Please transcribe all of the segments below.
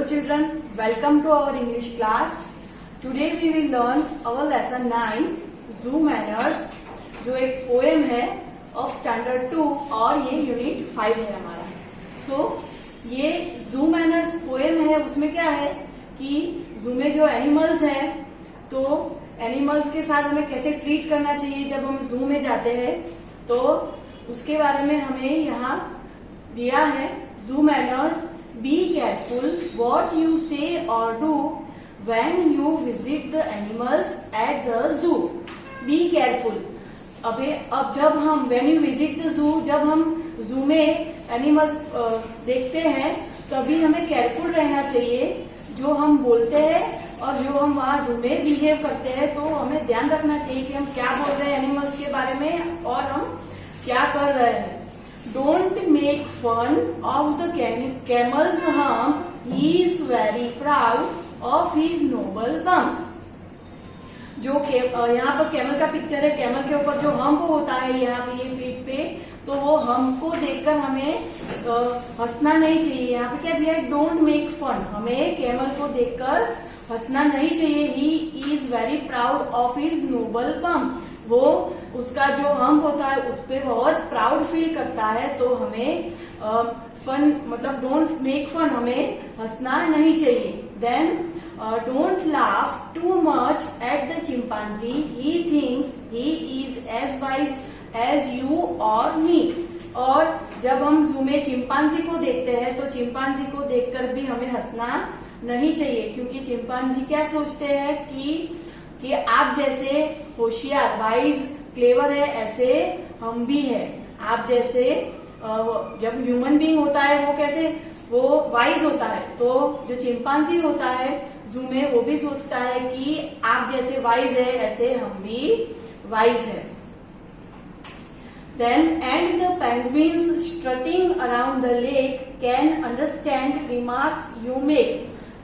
children, welcome to our English class. Today we will learn our lesson 9 Zoo Manners, जो एक poem है of standard 2 और ये unit 5 है हमारा. ये जू मैनर्स पोएम है. उसमें क्या है कि जू में जो एनिमल्स हैं तो एनिमल्स के साथ हमें कैसे ट्रीट करना चाहिए जब हम जू में जाते हैं, तो उसके बारे में हमें यहाँ दिया है. जू manners: be careful what you से और do when you visit the animals at the जू. Be careful. अब जब हम when you visit the zoo, जब हम जू में एनिमल्स देखते हैं तभी हमें केयरफुल रहना चाहिए. जो हम बोलते हैं और जो हम वहाँ जू में बिहेव करते हैं तो हमें ध्यान रखना चाहिए कि हम क्या बोल रहे हैं एनिमल्स के बारे में और हम क्या कर रहे हैं. Don't make fun of the camel's hump, he is very proud of his noble bump. जो यहाँ पर कैमल का पिक्चर है. कैमल के ऊपर जो हम्प होता है यहाँ पे, ये पीठ पे, तो वो हम्प को देखकर हमें हंसना नहीं चाहिए. यहाँ पे क्या दिया है? Don't make fun. हमें कैमल को देखकर हंसना नहीं चाहिए. He is very proud of his noble bump. वो उसका जो हम्प होता है उस पर बहुत प्राउड फील करता है. तो हमें फन मतलब डोंट मेक फन, हमें हंसना नहीं चाहिए. Then don't laugh too much at the chimpanzee. He thinks he is as wise as you or me. और जब हम जू में चिंपांजी को देखते हैं तो चिंपांजी को देखकर भी हमें हंसना नहीं चाहिए, क्योंकि चिंपांजी क्या सोचते हैं कि आप जैसे होशियार, वाइज, क्लेवर है, ऐसे हम भी है. आप जैसे जब ह्यूमन बीइंग होता है वो कैसे, वो वाइज होता है. तो जो चिंपांजी होता है जू में वो भी सोचता है कि आप जैसे वाइज है ऐसे हम भी वाइज है. Then and the penguins strutting around the lake can understand remarks you make.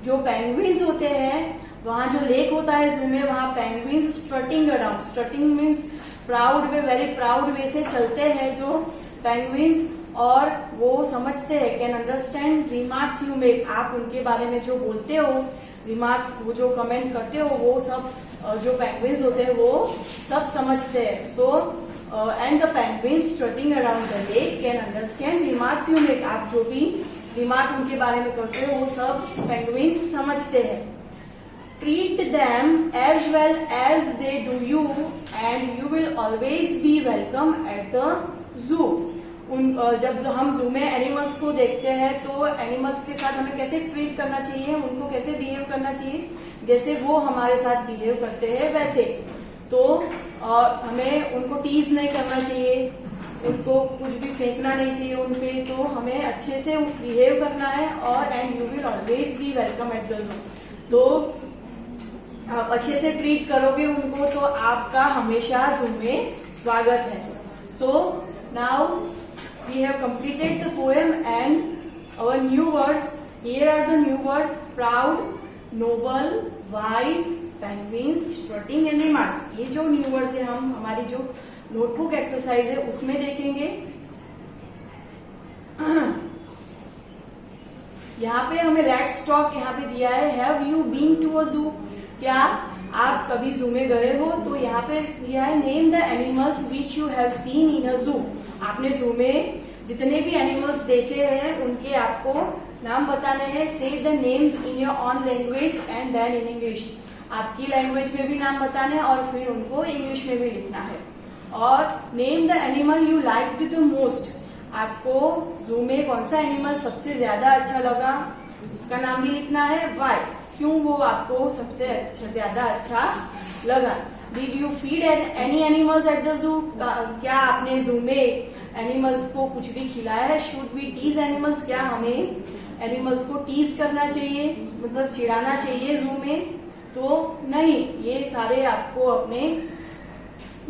जो पेंगुइन्स होते हैं वहाँ जो लेक होता है जू में, वहाँ penguins strutting around. स्ट्रटिंग means proud वे, वेरी प्राउड वे से चलते हैं जो पेंगुइन्स, और वो समझते हैं. Can understand remarks you make. आप उनके बारे में जो बोलते हो, रिमार्क्स, वो जो कमेंट करते हो, वो सब जो पेंगुइन्स होते हैं वो सब समझते हैं. So and the penguins strutting around the lake can understand remarks you make. आप जो भी रिमार्क उनके बारे में करते हो वो सब पेंगुइन्स समझते हैं. Treat them as well as they do you and you will always be welcome at the zoo. जब हम जू में एनिमल्स को देखते हैं तो एनिमल्स के साथ हमें कैसे ट्रीट करना चाहिए, उनको कैसे बिहेव करना चाहिए, जैसे वो हमारे साथ बिहेव करते हैं वैसे. तो हमें उनको टीज नहीं करना चाहिए, उनको कुछ भी फेंकना नहीं चाहिए उनपे. तो हमें अच्छे से बिहेव करना है. और and you will always be welcome at the zoo. तो आप अच्छे से ट्रीट करोगे उनको तो आपका हमेशा जू में स्वागत है. So now we have completed the poem and our new words. Here are the new words: proud, noble, wise, penguins, strutting and remarks. ये जो न्यू वर्ड्स है हम हमारी जो नोटबुक एक्सरसाइज है उसमें देखेंगे. यहाँ पे हमें लेट्स टॉक यहाँ पे दिया है. Have you been to a zoo. क्या आप कभी जू में गए हो? तो यहाँ पे दिया है name the animals which you have seen in a zoo. आपने जू में जितने भी एनिमल्स देखे हैं उनके आपको नाम बताने हैं. Say the names in your own language and then in English. आपकी लैंग्वेज में भी नाम बताने हैं और फिर उनको इंग्लिश में भी लिखना है. और name the animal you like the most. आपको जू में कौन सा एनिमल सबसे ज्यादा अच्छा लगा उसका नाम भी लिखना है. वाई, क्यों वो आपको सबसे ज्यादा अच्छा लगा. Did you feed any animals at the zoo? क्या आपने जू में एनिमल्स को कुछ भी खिलाया है. Should we tease animals? क्या हमें एनिमल्स को टीज करना चाहिए, मतलब चिढ़ाना चाहिए जू में? तो नहीं. ये सारे आपको अपने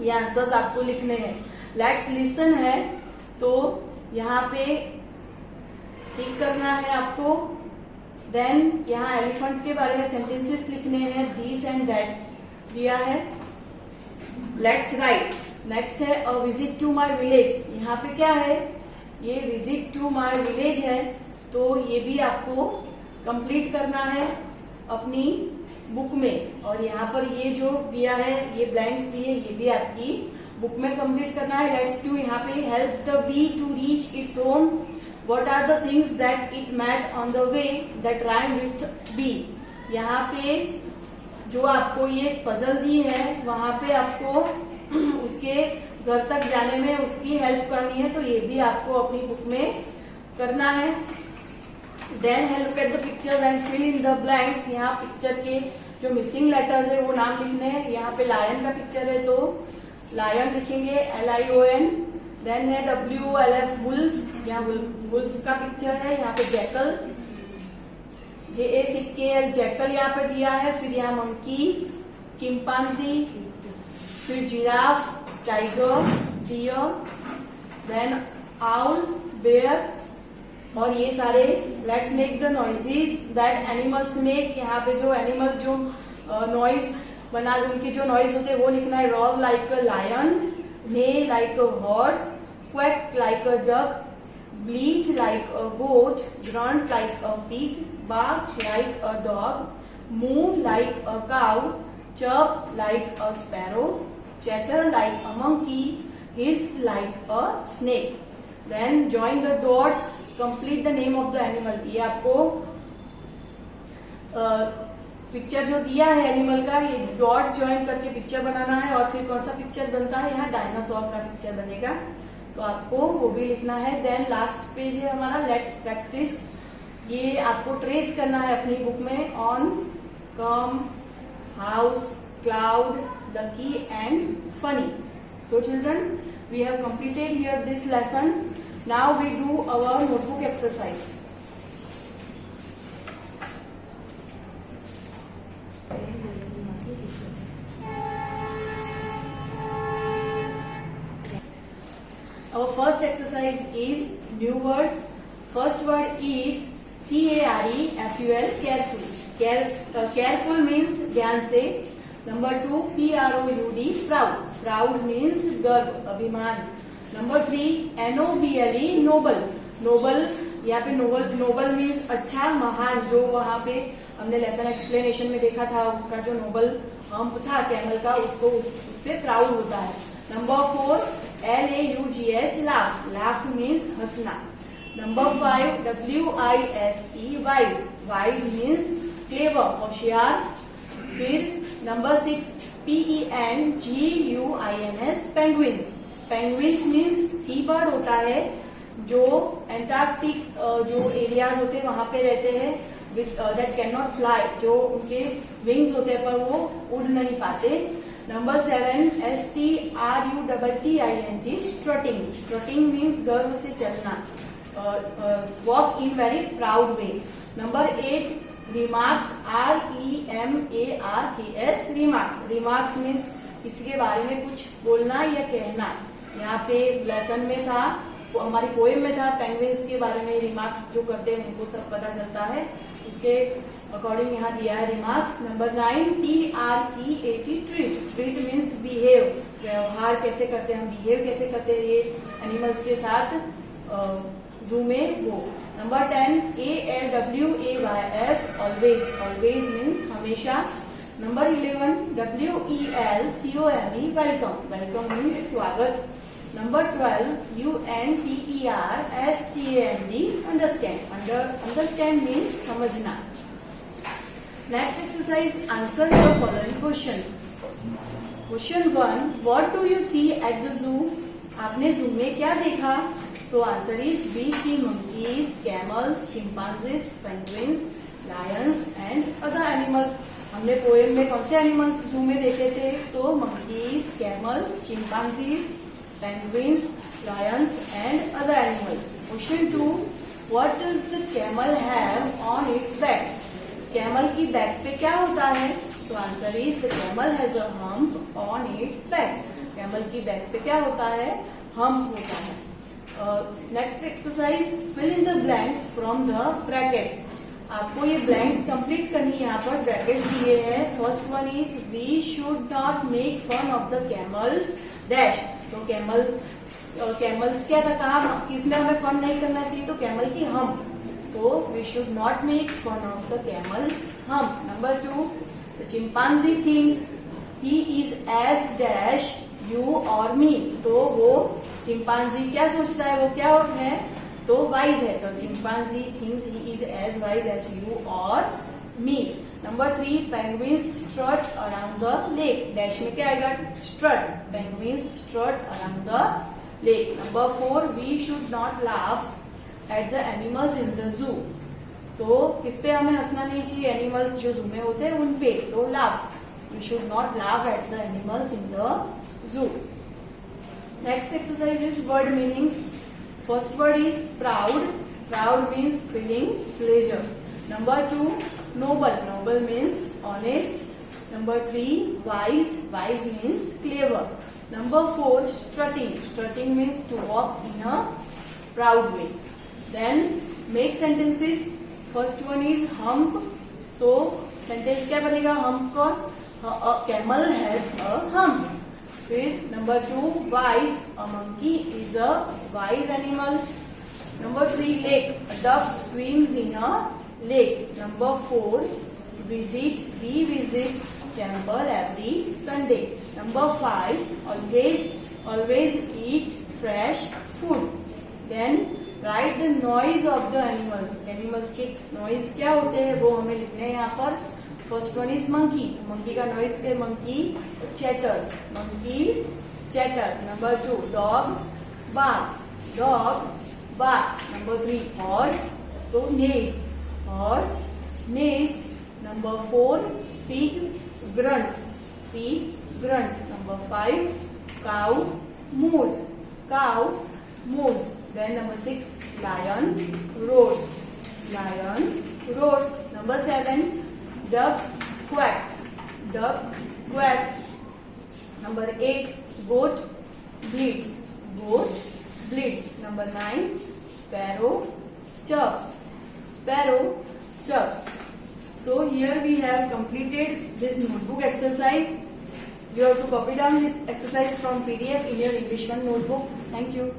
ये आंसर्स आपको लिखने हैं. लेट्स लिसन है तो यहाँ पे टिक करना है आपको. देन यहाँ एलिफेंट के बारे में सेंटेंसेस लिखने हैं. दिस एंड दैट दिया है. Let's write. नेक्स्ट है a visit to my village. यहाँ पे क्या है? ये विजिट टू माई विलेज है. तो ये भी आपको कंप्लीट करना है अपनी बुक में। और यहाँ पर ये जो दिया है, ये ब्लैंक्स दिए, ये भी आपकी बुक में कंप्लीट करना है। लेट्स डू यहाँ पे help the bee to reach its home, what are the things that it met on the way that rhyme with bee. यहाँ पे जो आपको ये पजल दी है, वहां पे आपको उसके घर तक जाने में उसकी हेल्प करनी है, तो ये भी आपको अपनी बुक में करना है। Then help at the picture and fill in the blanks. यहाँ पिक्चर के जो मिसिंग लेटर्स है वो नाम लिखने हैं। यहाँ पे लायन का पिक्चर है तो लायन लिखेंगे LION। देन है WLF वुल्फ, यहाँ वुल्फ का पिक्चर है। यहाँ पे जैकल JACKL जैकल यहाँ पे दिया है। फिर यहाँ मंकी, चिंपांजी, फिर giraffe, tiger, deer, then owl, bear, और ये सारे let's make the noises that animals make. यहाँ पे जो एनिमल्स जो नॉइज बना, उनके जो नॉइज होते हैं वो लिखना है। Roar like a lion, neigh like a horse, quack like a duck, bleat like a goat, grunt like a pig, bark like a dog, moo like a cow, chirp like a sparrow, chatter like a monkey, hiss like a snake. Then join the dots, complete the name of the animal. ये आपको picture जो दिया है animal का, ये dots join करके picture बनाना है। और फिर कौन सा पिक्चर बनता है, यहाँ डायनासोर का पिक्चर बनेगा, तो आपको वो भी लिखना है। देन लास्ट पेज है हमारा लेट्स प्रैक्टिस। ये आपको ट्रेस करना है अपनी बुक में। On, come, house, cloud, lucky and funny. So children, we have completed here this lesson. Now we do our notebook exercise. Our first exercise is new words. First word is CAREFUL, careful. Careful means ध्यान से. Number 2 PROUD, proud. Proud means गर्व, अभिमान. Number 3 NOBLE, noble. Noble, यहाँ पे noble means अच्छा, महान. जो वहाँ पे हमने लेसन एक्सप्लेनेशन में देखा था, उसका जो नोबल हम्प था कैमल का, उसको उस पे प्राउड होता है. Number 4 LAUGH, laugh. Laugh means हंसना. Number 5 WISE, wise. Wise means clever, होशियार. फिर Number 6 PENGUINS, penguins. Penguins means सी बर्ड होता है, जो एंटार्क्टिक जो एरियाज होते हैं वहां पे रहते हैं, that cannot fly, जो उनके विंग्स होते हैं पर वो उड़ नहीं पाते. Number 7 STRUTTING, strutting. Strutting means गर्व से चलना, walk in very proud way. Number 8 remarks, REMARKS, remarks. Remarks means किसी के बारे में कुछ बोलना या कहना. यहाँ पे लेसन में था, हमारी पोएम में था, पेंगुइन्स के बारे में रिमार्क्स जो करते हैं उनको सब पता चलता है, उसके अकॉर्डिंग यहाँ दिया है remarks. Number 9 TREAT, treat. Treat means behave, व्यवहार कैसे करते हैं हम, बिहेव कैसे करते हैं ये एनिमल्स के साथ जू में वो. Number 10 ALWAYS, always. Always means हमेशा. Number 11 WELCOME, welcome. Welcome means स्वागत. Number 12 UNDERSTAND, understand. Understand means समझना. Next exercise, answer the following questions. Question 1, what do you see at the zoo? आपने zoo में क्या देखा? So answer is we see monkeys, camels, chimpanzees, penguins, lions and other animals. हमने poem में कौन से animals जू में देखे थे? तो monkeys, camels, chimpanzees, penguins, lions and other animals. Question 2, what does the camel have on its back? Camel की बैक पे क्या होता है? So answer is the camel has a hump on its back. Camel की back पे क्या होता है? Hump होता है. Next exercise, fill in the blanks from the brackets. आपको ये ब्लैंक्स कंप्लीट करनी है. यहाँ पर ब्रैकेट्स दिए हैं. First one is we should not make fun of the camel's dash. तो कैमल्स क्या था, कहा किसमें हमें फन नहीं करना चाहिए? तो कैमल की हम. तो we should not make fun of the camel's hump. Number 2, the chimpanzee thinks he is as dash you or me. तो वो चिंपांजी क्या सोचता है, वो क्या है, तो वाइज है. तो chimpanzee thinks he is as wise as you और me. Number 3, penguins strut around the lake. Dash में क्या आएगा, strut. Penguins strut around the lake. Number 4, we should not laugh at the animals in the zoo. तो किस पे हमें हंसना नहीं चाहिए, एनिमल्स जो जू में होते हैं उन पे. तो laugh, we should not laugh at the animals in the zoo. Next exercise is word meanings. First word is proud. Proud means feeling pleasure. Number 2, noble. Noble means honest. Number 3, wise. Wise means clever. Number 4, strutting. Strutting means to walk in a proud way. Then make sentences. First one is hump. So sentence क्या बनेगा, hump का, a camel has a hump. फिर number 2, wise. A monkey is a wise animal. Number 3, lake. A duck swims in a lake. Number 4, visit. We visit temple every Sunday. Number 5, always eat fresh food. Then write the noise of the animals. Animals के noise क्या होते हैं वो हमें लिखने हैं यहाँ पर. First one is monkey. Monkey का noise है, monkey chatters. Monkey chatters. Number 2, dog barks. Dog barks. Number 3, horse. तो neighs. Horse neighs. Number 4, pig grunts. Pig grunts. Number 5, cow moos. Cow moos. Then number 6, lion roars. Lion roars. Number 7, duck quacks. Duck quacks. Number 8, goat bleats. Goat bleats. Number 9, sparrow chirps. Sparrow chirps. So here we have completed this notebook exercise. You have to copy down this exercise from PDF in your English 1 notebook. Thank you.